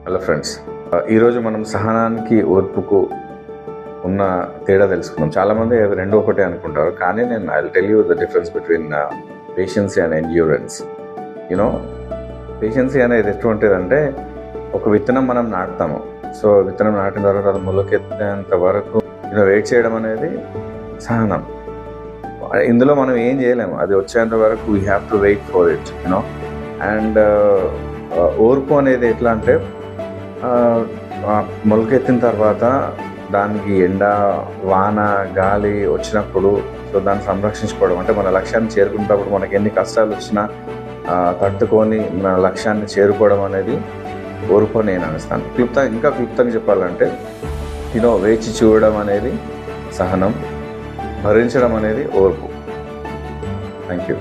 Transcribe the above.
Hello friends, ఈరోజు మనం సహనానికి ఓర్పుకు ఉన్న తేడా తెలుసుకుందాం. చాలామంది అవి రెండు ఒకటే అనుకుంటారు, కానీ నేను I will tell you the difference between patience and endurance. You know, patience అనేది ఎటువంటిదంటే, ఒక విత్తనం మనం నాటుతాము. సో విత్తనం నాటిన తర్వాత అది మొలకెత్తేంత వరకు వెయిట్ చేయడం అనేది సహనం. ఇందులో మనం ఏం చేయలేము, అది వచ్చేంత వరకు we have to wait for it. You know, and ఓర్పు అనేది ఎట్లా అంటే, మొలకెత్తిన తర్వాత దానికి ఎండ, వాన, గాలి వచ్చినప్పుడు సో దాన్ని సంరక్షించుకోవడం, అంటే మన లక్ష్యాన్ని చేరుకునేటప్పుడు మనకి ఎన్ని కష్టాలు వచ్చినా తట్టుకొని మన లక్ష్యాన్ని చేరుకోవడం అనేది ఓర్పు నేను అనిస్తాను. ఇంకా క్లుప్తంగా చెప్పాలంటే, వేచి చూడడం అనేది సహనం, భరించడం అనేది ఓర్పు. Thank you.